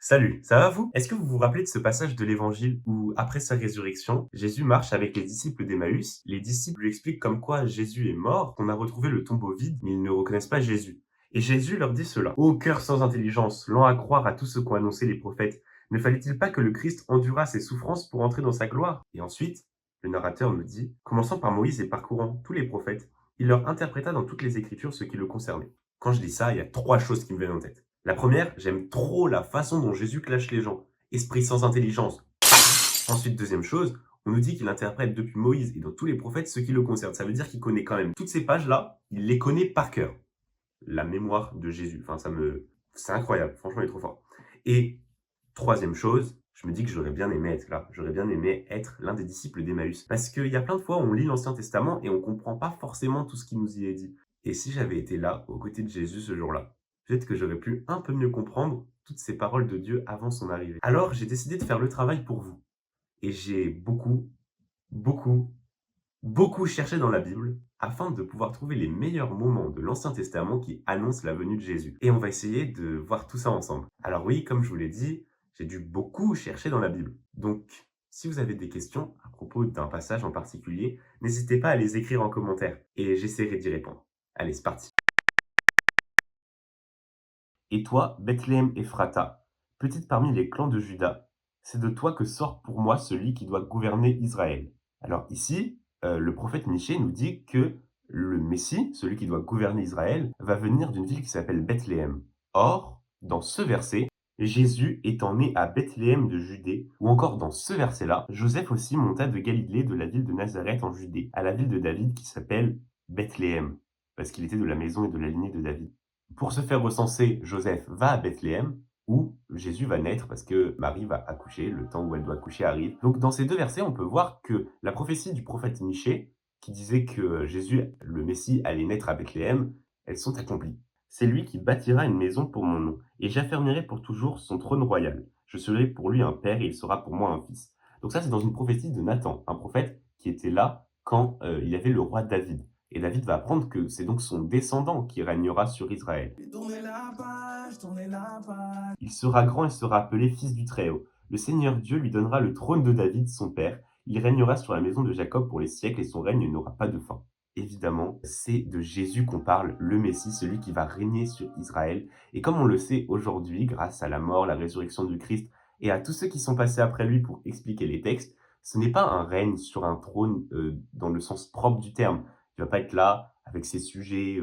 Salut, ça va vous? Est-ce que vous vous rappelez de ce passage de l'évangile où, après sa résurrection, Jésus marche avec les disciples d'Emmaüs? Les disciples lui expliquent comme quoi Jésus est mort, qu'on a retrouvé le tombeau vide, mais ils ne reconnaissent pas Jésus. Et Jésus leur dit cela. Ô cœur sans intelligence, lent à croire à tout ce qu'ont annoncé les prophètes, ne fallait-il pas que le Christ endurât ses souffrances pour entrer dans sa gloire? Et ensuite, le narrateur nous dit, commençant par Moïse et parcourant tous les prophètes, il leur interpréta dans toutes les Écritures ce qui le concernait. Quand je dis ça, il y a trois choses qui me viennent en tête. La première, j'aime trop la façon dont Jésus clash les gens. Esprit sans intelligence. Ensuite, deuxième chose, on nous dit qu'il interprète depuis Moïse et dans tous les prophètes ce qui le concerne. Ça veut dire qu'il connaît quand même toutes ces pages-là, il les connaît par cœur. La mémoire de Jésus. Enfin, c'est incroyable. Franchement, il est trop fort. Et troisième chose, je me dis que j'aurais bien aimé être là. J'aurais bien aimé être l'un des disciples d'Emmaüs. Parce qu'il y a plein de fois où on lit l'Ancien Testament et on comprend pas forcément tout ce qui nous y est dit. Et si j'avais été là, aux côtés de Jésus ce jour-là, peut-être que j'aurais pu un peu mieux comprendre toutes ces paroles de Dieu avant son arrivée. Alors, j'ai décidé de faire le travail pour vous. Et j'ai beaucoup, beaucoup cherché dans la Bible afin de pouvoir trouver les meilleurs moments de l'Ancien Testament qui annoncent la venue de Jésus. Et on va essayer de voir tout ça ensemble. Alors oui, comme je vous l'ai dit, j'ai dû beaucoup chercher dans la Bible. Donc, si vous avez des questions à propos d'un passage en particulier, n'hésitez pas à les écrire en commentaire et j'essaierai d'y répondre. Allez, c'est parti. Et toi, Bethléem Ephrata, petite parmi les clans de Juda, c'est de toi que sort pour moi celui qui doit gouverner Israël. Alors ici, le prophète Michée nous dit que le Messie, celui qui doit gouverner Israël, va venir d'une ville qui s'appelle Bethléem. Or, dans ce verset, Jésus étant né à Bethléem de Judée, ou encore dans ce verset-là, Joseph aussi monta de Galilée de la ville de Nazareth en Judée, à la ville de David qui s'appelle Bethléem, parce qu'il était de la maison et de la lignée de David. Pour se faire recenser, Joseph va à Bethléem, où Jésus va naître parce que Marie va accoucher, le temps où elle doit accoucher arrive. Donc dans ces deux versets, on peut voir que la prophétie du prophète Michée, qui disait que Jésus, le Messie, allait naître à Bethléem, elles sont accomplies. C'est lui qui bâtira une maison pour mon nom, et j'affermirai pour toujours son trône royal. Je serai pour lui un père et il sera pour moi un fils. Donc ça, c'est dans une prophétie de Nathan, un prophète qui était là quand il y avait le roi David. Et David va apprendre que c'est donc son descendant qui régnera sur Israël. Il sera grand et sera appelé fils du Très-Haut. Le Seigneur Dieu lui donnera le trône de David, son père. Il régnera sur la maison de Jacob pour les siècles et son règne n'aura pas de fin. Évidemment, c'est de Jésus qu'on parle, le Messie, celui qui va régner sur Israël. Et comme on le sait aujourd'hui, grâce à la mort, la résurrection du Christ et à tous ceux qui sont passés après lui pour expliquer les textes, ce n'est pas un règne sur un trône dans le sens propre du terme. Il va pas être là avec ses sujets,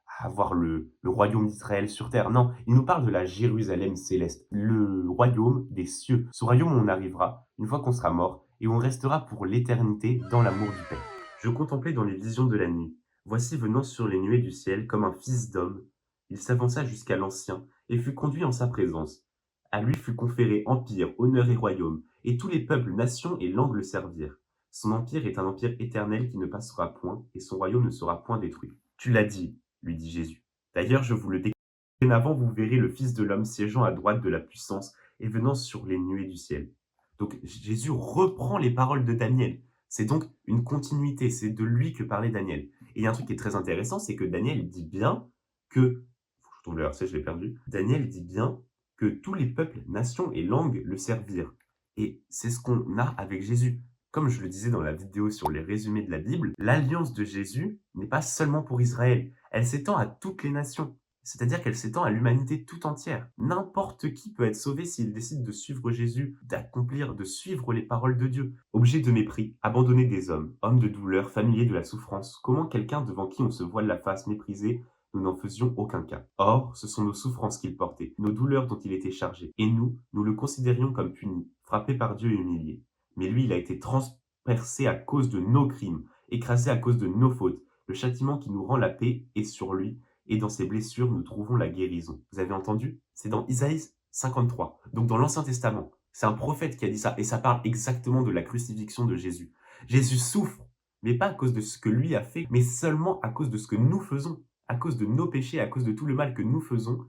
à avoir le royaume d'Israël sur terre. Non, il nous parle de la Jérusalem céleste, le royaume des cieux. Ce royaume où on arrivera une fois qu'on sera mort et où on restera pour l'éternité dans l'amour du Père. Je contemplais dans les visions de la nuit. Voici venant sur les nuées du ciel comme un fils d'homme. Il s'avança jusqu'à l'Ancien et fut conduit en sa présence. À lui fut conféré empire, honneur et royaume, et tous les peuples, nations et langues le servirent. Son empire est un empire éternel qui ne passera point, et son royaume ne sera point détruit. Tu l'as dit, lui dit Jésus. D'ailleurs, je vous le déclare. Dorénavant, vous verrez le Fils de l'homme siégeant à droite de la puissance et venant sur les nuées du ciel. Donc Jésus reprend les paroles de Daniel. C'est donc une continuité, c'est de lui que parlait Daniel. Et il y a un truc qui est très intéressant, c'est que Daniel dit bien que, faut que je trouve le verset, je l'ai perdu, Daniel dit bien que tous les peuples, nations et langues le servirent. Et c'est ce qu'on a avec Jésus. Comme je le disais dans la vidéo sur les résumés de la Bible, l'alliance de Jésus n'est pas seulement pour Israël, elle s'étend à toutes les nations. C'est-à-dire qu'elle s'étend à l'humanité tout entière. N'importe qui peut être sauvé s'il décide de suivre Jésus, d'accomplir, de suivre les paroles de Dieu. Objet de mépris, abandonné des hommes, homme de douleur, familier de la souffrance, comment quelqu'un devant qui on se voile la face méprisé, nous n'en faisions aucun cas. Or, ce sont nos souffrances qu'il portait, nos douleurs dont il était chargé. Et nous le considérions comme puni, frappé par Dieu et humilié. Mais lui, il a été transpercé à cause de nos crimes, écrasé à cause de nos fautes. Le châtiment qui nous rend la paix est sur lui, et dans ses blessures, nous trouvons la guérison. Vous avez entendu? C'est dans Isaïe 53, donc dans l'Ancien Testament. C'est un prophète qui a dit ça, et ça parle exactement de la crucifixion de Jésus. Jésus souffre, mais pas à cause de ce que lui a fait, mais seulement à cause de ce que nous faisons, à cause de nos péchés, à cause de tout le mal que nous faisons.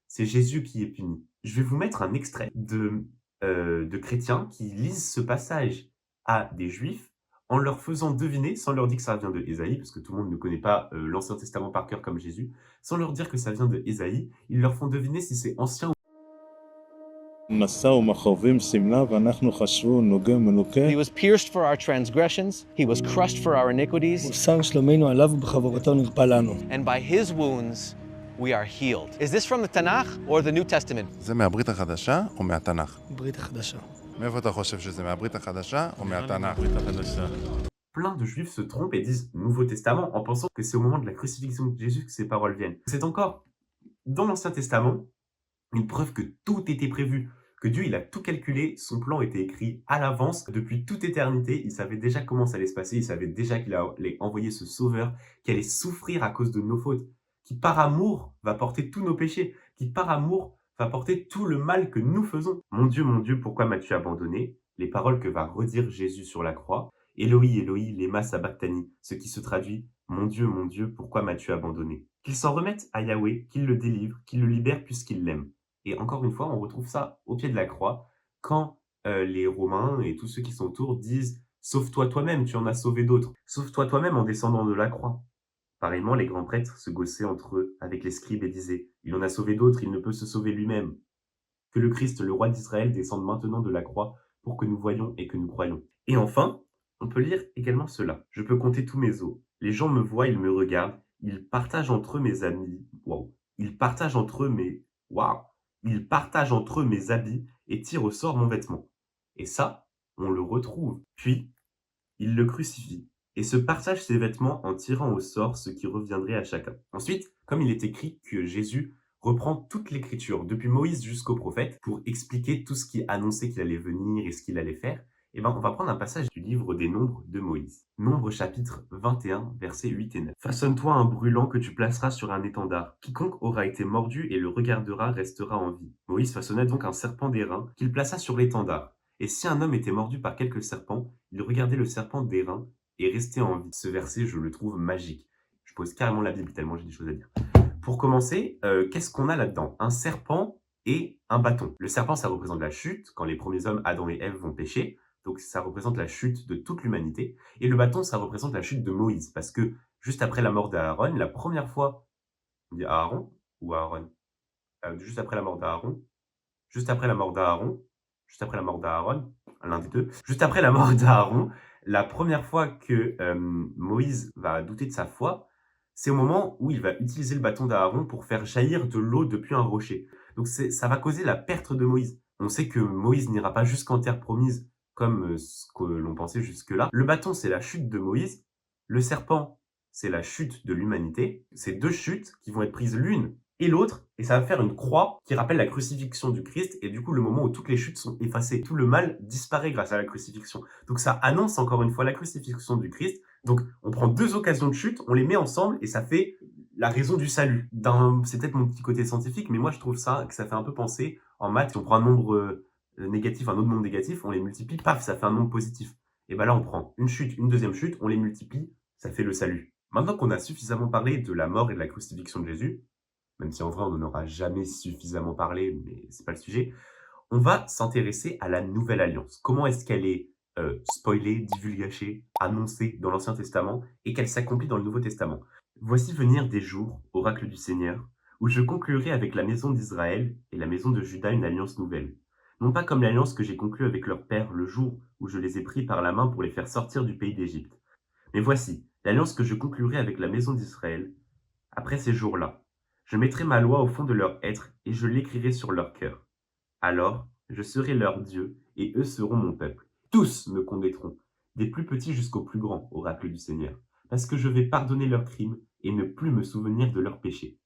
C'est Jésus qui est puni. Je vais vous mettre un extrait de chrétiens qui lisent ce passage à des juifs en leur faisant deviner, sans leur dire que ça vient de Ésaïe, parce que tout le monde ne connaît pas l'Ancien Testament par cœur comme Jésus, sans leur dire que ça vient de Ésaïe, ils leur font deviner si c'est ancien נשא ומכאובים שמלה ואנחנו חשבו נוגה מנוקה. He was pierced for our transgressions, he was crushed for our iniquities, מוסר שלומנו עליו ובחבורתו נרפא לנו. and by his wounds we are healed. Is this from the Tanakh or the New Testament? זה מהברית החדשה או מהתנ"ך? ברית החדשה. מאיפה אתה חושב שזה מהברית החדשה או מהתנ"ך? Plein de juifs se trompent et disent Nouveau Testament en pensant que c'est au moment de la crucifixion de Jésus que ces paroles viennent. C'est encore dans l'Ancien Testament une preuve que tout était prévu, que Dieu il a tout calculé, son plan était écrit à l'avance, depuis toute éternité, il savait déjà comment ça allait se passer, il savait déjà qu'il allait envoyer ce sauveur, qui allait souffrir à cause de nos fautes, qui par amour va porter tous nos péchés, qui par amour va porter tout le mal que nous faisons. Mon Dieu, pourquoi m'as-tu abandonné? Les paroles que va redire Jésus sur la croix. Eloi, Eloi, lema sabachthani, ce qui se traduit mon Dieu, pourquoi m'as-tu abandonné? Qu'il s'en remette à Yahweh, qu'il le délivre, qu'il le libère puisqu'il l'aime. Et encore une fois, on retrouve ça au pied de la croix, quand les Romains et tous ceux qui sont autour disent « Sauve-toi toi-même, tu en as sauvé d'autres. Sauve-toi toi-même en descendant de la croix. » Pareillement, les grands prêtres se gaussaient entre eux avec les scribes et disaient « Il en a sauvé d'autres, il ne peut se sauver lui-même. » Que le Christ, le roi d'Israël, descende maintenant de la croix pour que nous voyions et que nous croyions. Et enfin, on peut lire également cela. Je peux compter tous mes os. Les gens me voient, ils me regardent. Ils partagent entre eux mes amis. Waouh. Ils partagent entre eux mes... Waouh. Ils partagent entre eux mes habits et tirent au sort mon vêtement. Et ça, on le retrouve. Puis, ils le crucifient et se partagent ses vêtements en tirant au sort ce qui reviendrait à chacun. Ensuite, comme il est écrit que Jésus reprend toute l'écriture, depuis Moïse jusqu'au prophète, pour expliquer tout ce qui annonçait qu'il allait venir et ce qu'il allait faire, eh ben, on va prendre un passage du livre des Nombres de Moïse. Nombres chapitre 21, versets 8 et 9. « Façonne-toi un brûlant que tu placeras sur un étendard. Quiconque aura été mordu et le regardera restera en vie. » Moïse façonna donc un serpent d'airain qu'il plaça sur l'étendard. Et si un homme était mordu par quelque serpent, il regardait le serpent d'airain et restait en vie. Ce verset, je le trouve magique. Je pose carrément la Bible tellement j'ai des choses à dire. Pour commencer, qu'est-ce qu'on a là-dedans? Un serpent et un bâton. Le serpent, ça représente la chute, quand les premiers hommes, Adam et Ève, vont pécher. Donc ça représente la chute de toute l'humanité. Et le bâton, ça représente la chute de Moïse. Parce que juste après la mort d'Aaron, la première fois... On dit Aaron ou Aaron? Juste après la mort d'Aaron. Juste après la mort d'Aaron. Juste après la mort d'Aaron. L'un des deux. Juste après la mort d'Aaron, la première fois que Moïse va douter de sa foi, c'est au moment où il va utiliser le bâton d'Aaron pour faire jaillir de l'eau depuis un rocher. Donc ça va causer la perte de Moïse. On sait que Moïse n'ira pas jusqu'en terre promise comme ce que l'on pensait jusque-là. Le bâton, c'est la chute de Moïse. Le serpent, c'est la chute de l'humanité. C'est deux chutes qui vont être prises l'une et l'autre, et ça va faire une croix qui rappelle la crucifixion du Christ, et du coup le moment où toutes les chutes sont effacées. Tout le mal disparaît grâce à la crucifixion. Donc ça annonce encore une fois la crucifixion du Christ. Donc on prend deux occasions de chute, on les met ensemble, et ça fait la raison du salut. C'est peut-être mon petit côté scientifique, mais moi je trouve que ça fait un peu penser en maths, si on prend un nombre négatif, un autre nombre négatif, on les multiplie, paf, ça fait un nombre positif. Et ben là on prend une chute, une deuxième chute, on les multiplie, ça fait le salut. Maintenant qu'on a suffisamment parlé de la mort et de la crucifixion de Jésus, même si en vrai on n'en aura jamais suffisamment parlé, mais c'est pas le sujet, on va s'intéresser à la Nouvelle Alliance. Comment est-ce qu'elle est spoilée, divulgachée, annoncée dans l'Ancien Testament et qu'elle s'accomplit dans le Nouveau Testament. Voici venir des jours, oracle du Seigneur, où je conclurai avec la maison d'Israël et la maison de Juda une alliance nouvelle. Non pas comme l'alliance que j'ai conclue avec leur père le jour où je les ai pris par la main pour les faire sortir du pays d'Égypte. Mais voici, l'alliance que je conclurai avec la maison d'Israël après ces jours-là. Je mettrai ma loi au fond de leur être et je l'écrirai sur leur cœur. Alors, je serai leur Dieu et eux seront mon peuple. Tous me connaîtront, des plus petits jusqu'aux plus grands, oracle du Seigneur, parce que je vais pardonner leurs crimes et ne plus me souvenir de leurs péchés.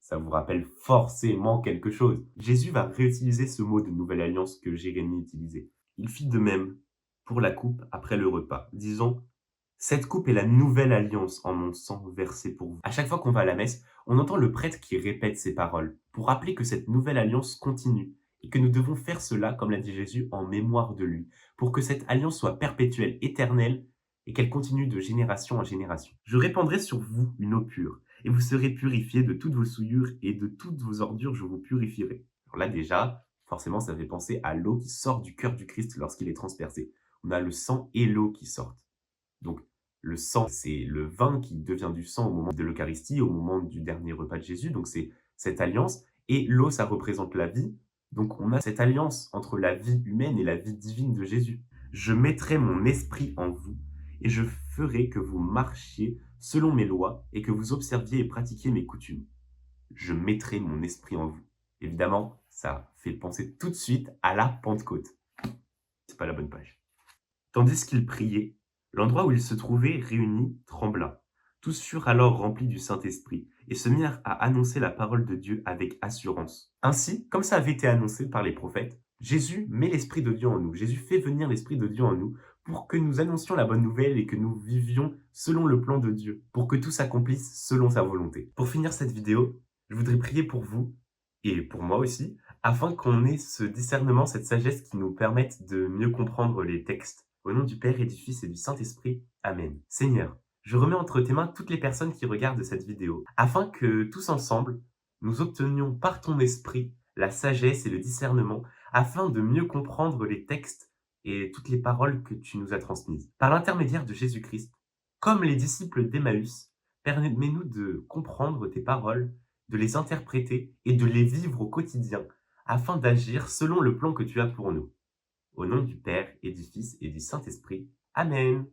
Ça vous rappelle forcément quelque chose. Jésus va réutiliser ce mot de nouvelle alliance que Jérémie utilisait. Il fit de même pour la coupe après le repas, disant « Cette coupe est la nouvelle alliance en mon sang versé pour vous. » À chaque fois qu'on va à la messe, on entend le prêtre qui répète ces paroles pour rappeler que cette nouvelle alliance continue et que nous devons faire cela, comme l'a dit Jésus, en mémoire de lui, pour que cette alliance soit perpétuelle, éternelle et qu'elle continue de génération en génération. Je répandrai sur vous une eau pure et vous serez purifiés de toutes vos souillures et de toutes vos ordures, je vous purifierai. Alors là déjà, forcément, ça fait penser à l'eau qui sort du cœur du Christ lorsqu'il est transpercé. On a le sang et l'eau qui sortent. Donc, le sang, c'est le vin qui devient du sang au moment de l'Eucharistie, au moment du dernier repas de Jésus. Donc, c'est cette alliance. Et l'eau, ça représente la vie. Donc on a cette alliance entre la vie humaine et la vie divine de Jésus. Je mettrai mon esprit en vous et je ferai que vous marchiez selon mes lois et que vous observiez et pratiquiez mes coutumes. Je mettrai mon esprit en vous. Évidemment, ça fait penser tout de suite à la Pentecôte. C'est pas la bonne page. Tandis qu'ils priaient, l'endroit où ils se trouvaient réunis trembla. Tous furent alors remplis du Saint-Esprit et se mirent à annoncer la parole de Dieu avec assurance. Ainsi, comme ça avait été annoncé par les prophètes, Jésus met l'Esprit de Dieu en nous. Jésus fait venir l'Esprit de Dieu en nous pour que nous annoncions la bonne nouvelle et que nous vivions selon le plan de Dieu, pour que tout s'accomplisse selon sa volonté. Pour finir cette vidéo, je voudrais prier pour vous et pour moi aussi, afin qu'on ait ce discernement, cette sagesse qui nous permette de mieux comprendre les textes. Au nom du Père et du Fils et du Saint-Esprit. Amen. Seigneur, je remets entre tes mains toutes les personnes qui regardent cette vidéo, afin que tous ensemble, nous obtenions par ton esprit la sagesse et le discernement, afin de mieux comprendre les textes et toutes les paroles que tu nous as transmises. Par l'intermédiaire de Jésus-Christ, comme les disciples d'Emmaüs, permets-nous de comprendre tes paroles, de les interpréter et de les vivre au quotidien, afin d'agir selon le plan que tu as pour nous. Au nom du Père et du Fils et du Saint-Esprit. Amen.